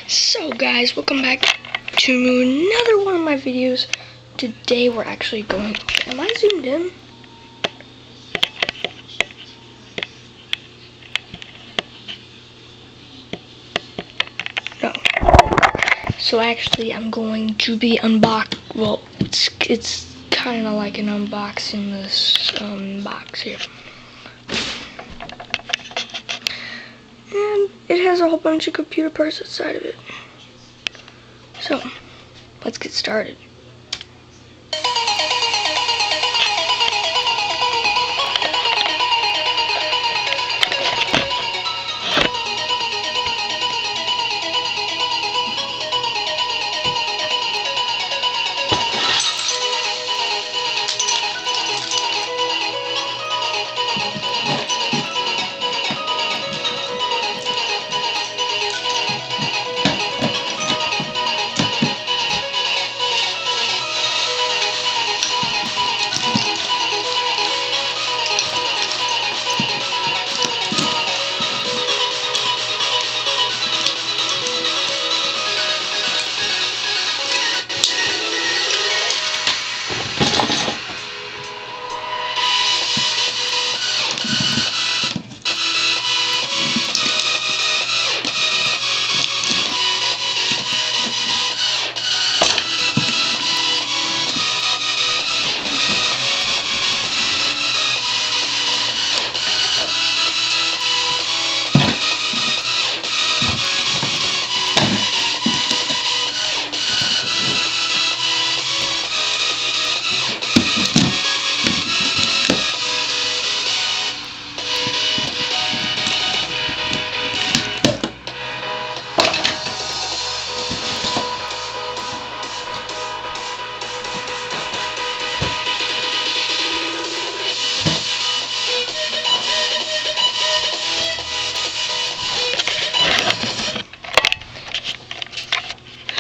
So guys, welcome back to another one of my videos. Today we're actually going, am I zoomed in? No. So actually I'm going to be well, it's kind of like an unboxing this box here. And it has a whole bunch of computer parts inside of it. So, let's get started.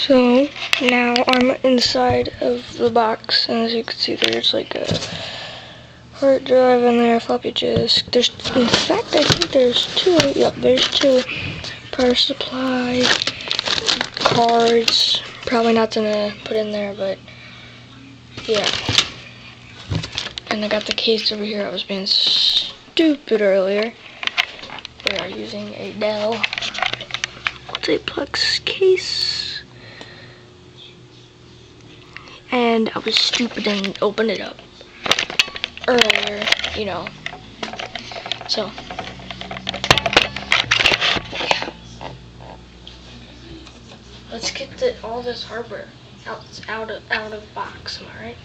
So now I'm inside of the box, and as you can see, there's like a hard drive in there, floppy disk. In fact, I think there's two. Yep, there's two. Power supply, cards. Probably not gonna put in there, but yeah. And I got the case over here. I was being stupid earlier. We are using a Dell multiplex case. And I was stupid and opened it up earlier, you know. So let's get all this hardware out of the box. Am I right?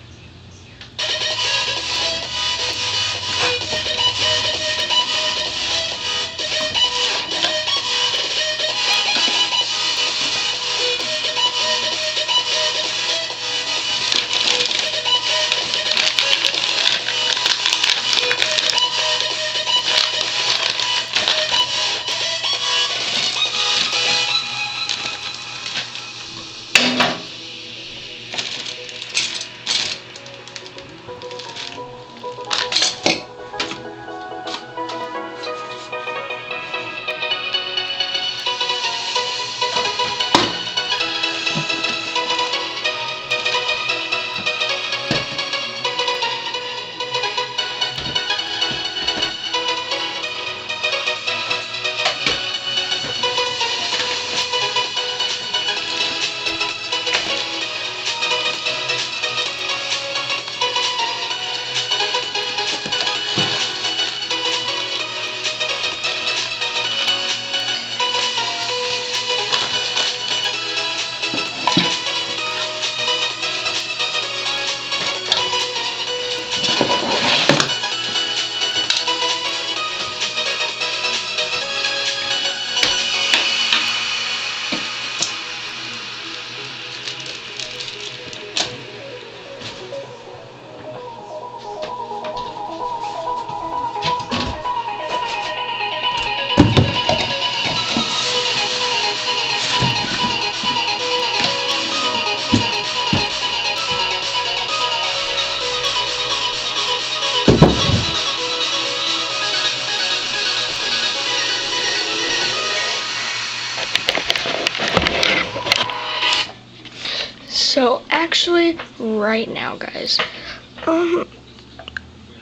So actually, right now, guys,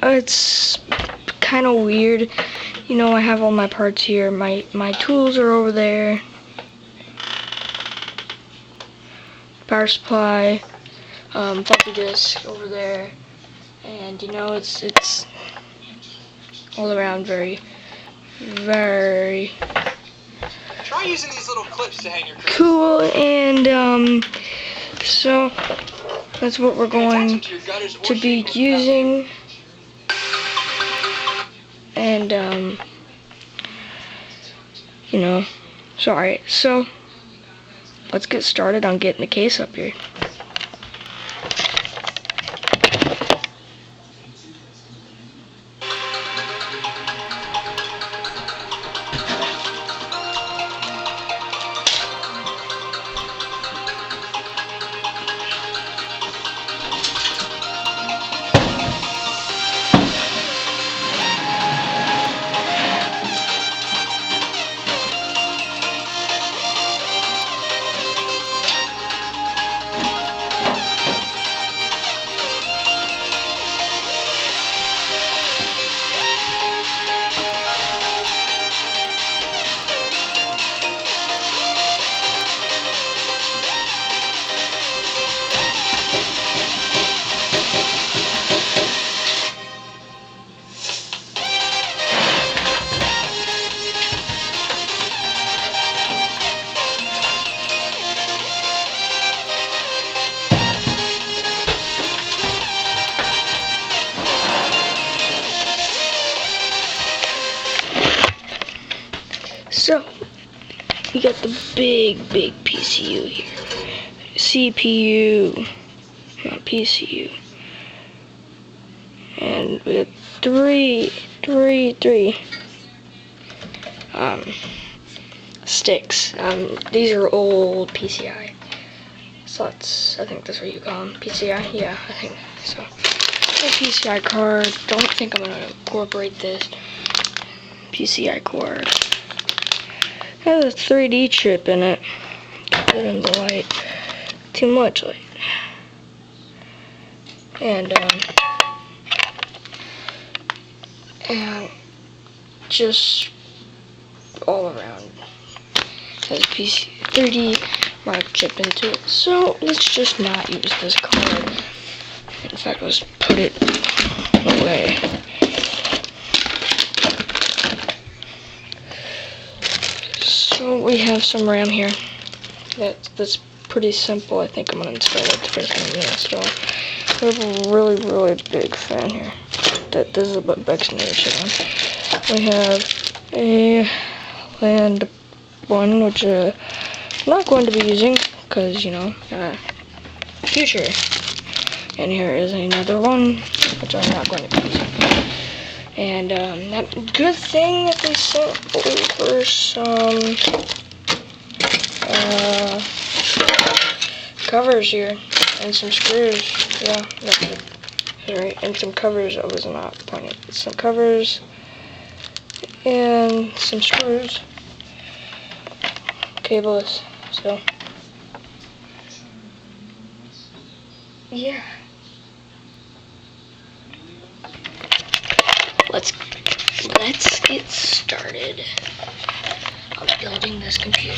it's kind of weird. You know, I have all my parts here. My tools are over there. Power supply, floppy disk over there, and you know, it's all around very Try using these little clips to hang your Christmas cool. And so that's what we're going to be using. And you know, sorry. So let's get started on getting the case up here. So, we got the big PCU here. CPU, not PCU. And we have three sticks. These are old PCI slots. I think that's what you call them. PCI? Yeah, I think so. A PCI card. Don't think I'm gonna incorporate this. PCI cord. Has a 3D chip in it. Put it in the light. Too much light. And just all around has a 3D mark chip into it. So let's just not use this card. In fact, let's put it away. So we have some RAM here. That's pretty simple. I think I'm gonna install it the first time we install. We have a really big fan here. This is what Beck's never shit on. We have a land one, which I'm not going to be using because, you know, future. And here is another one, which I'm not going to be using. And that good thing that they sent over some covers here and some screws. Yeah, that's it. Right, and some covers. I was not pointing. Some covers and some screws, cables. So yeah, let's get started on building this computer.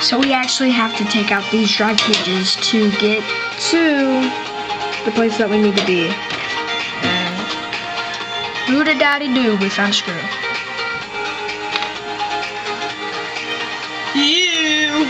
So we actually have to take out these drive cages to get to the place that we need to be. Do-da-daddy-do, we found a screw. You!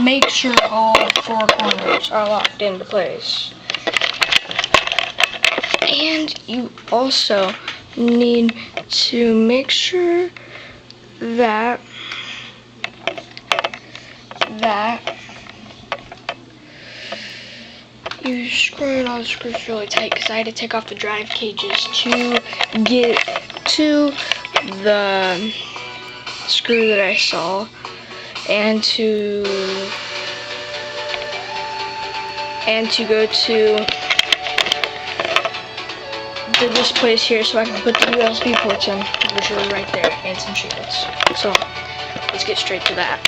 Make sure all 4 corners are locked into place. And you also need to make sure that you screw all the screws really tight, because I had to take off the drive cages to get to the screw that I saw, and to go to this place here so I can put the USB ports in, which are right there, and some shields. So let's get straight to that.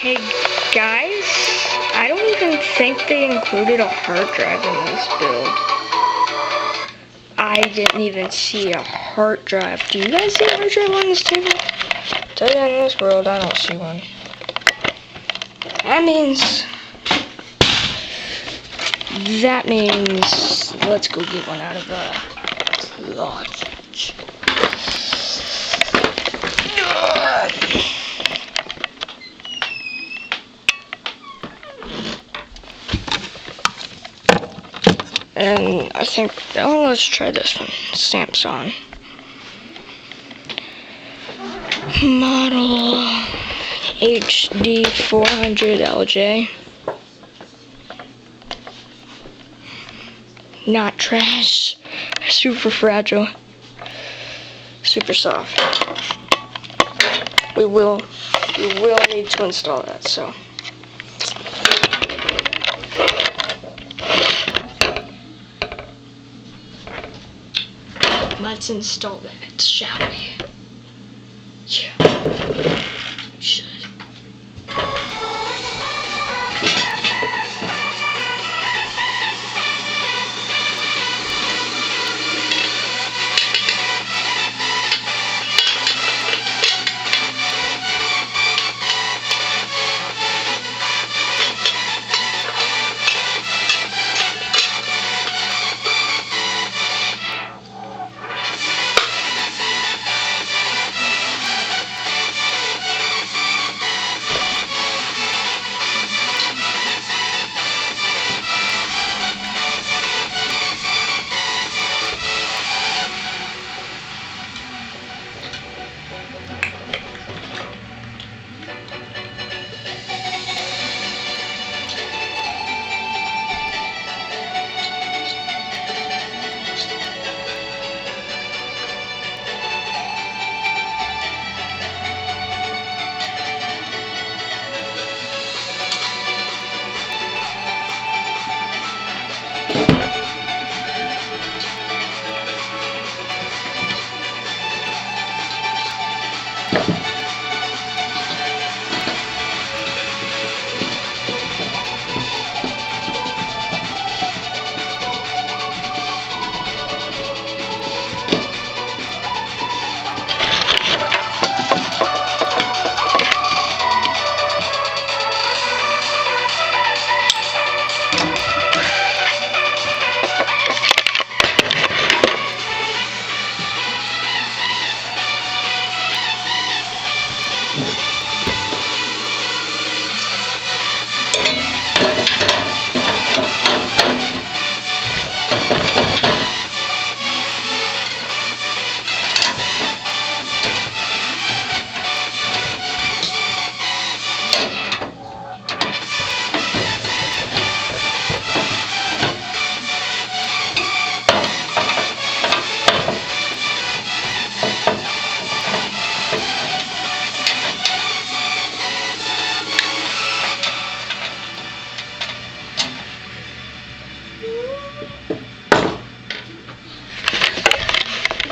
Hey guys, I don't even think they included a hard drive in this build. I didn't even see a hard drive. Do you guys see a hard drive on this table? Tell you, in this world, I don't see one. That means let's go get one out of the closet. And I think, oh, let's try this one. Samsung. Model HD 400 LJ. Not trash. Super fragile. Super soft. We will need to install that, so. Let's install that, shall we? Yeah, we should.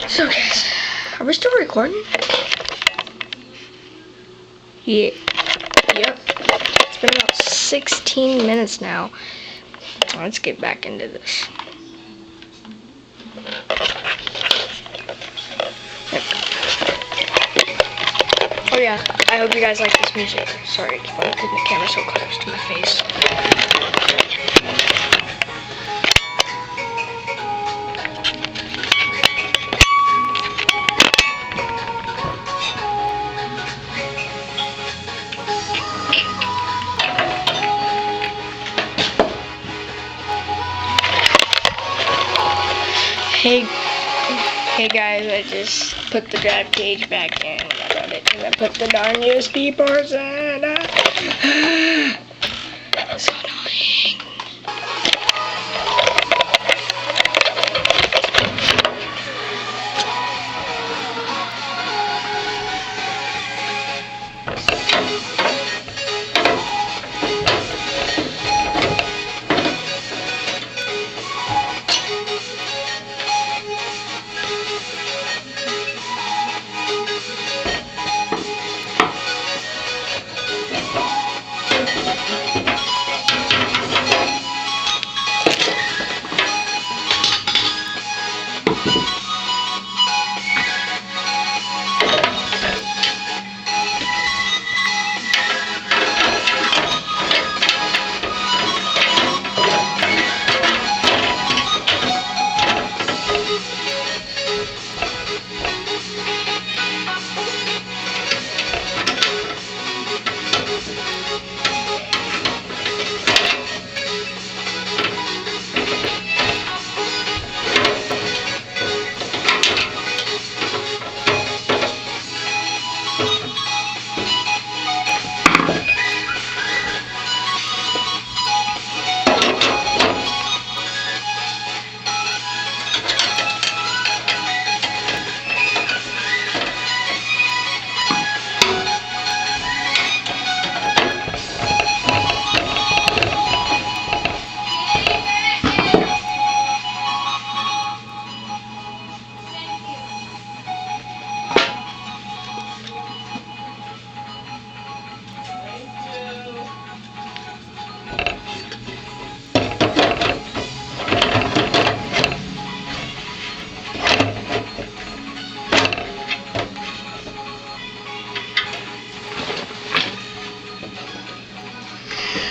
So guys, are we still recording? Yeah. Yep. It's been about 16 minutes now. Let's get back into this. Yep. Oh yeah, I hope you guys like this music. Sorry, I keep on putting the camera so close to my face. Hey guys, I just put the drive cage back in. I got it because I put the darn USB ports in. So annoying.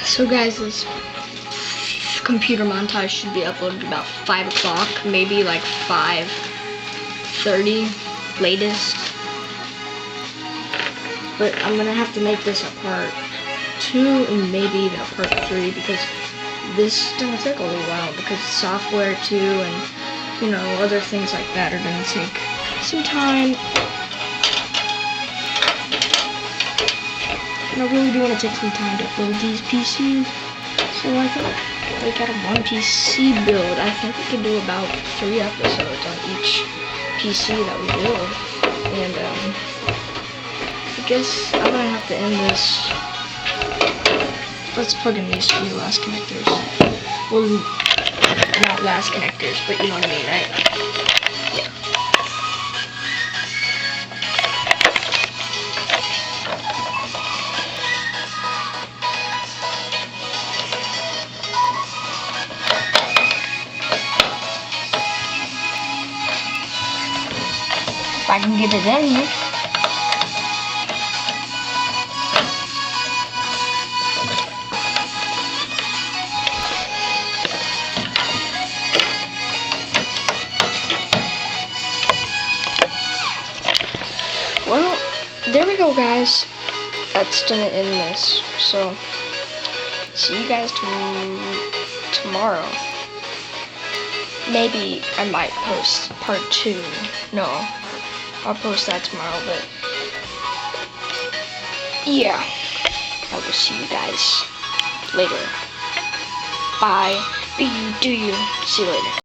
So guys, this computer montage should be uploaded about 5 o'clock, maybe like 5:30 latest. But I'm gonna have to make this a part 2 and maybe even a part 3 because this is gonna take a little while because software too and you know other things like that are gonna take some time. And I really do want to take some time to build these PCs. So I think like out of one PC build, I think we can do about 3 episodes on each PC that we build. And I guess I'm gonna have to end this. Let's plug in these 3 last connectors. Well, not last connectors, but you know what I mean, right? Yeah. If I can get it in here. Well, there we go, guys. That's gonna end this. So, see you guys tomorrow. Maybe I might post part 2. No, I'll post that tomorrow, but yeah. I will see you guys later. Bye. Be you, do you. See you later.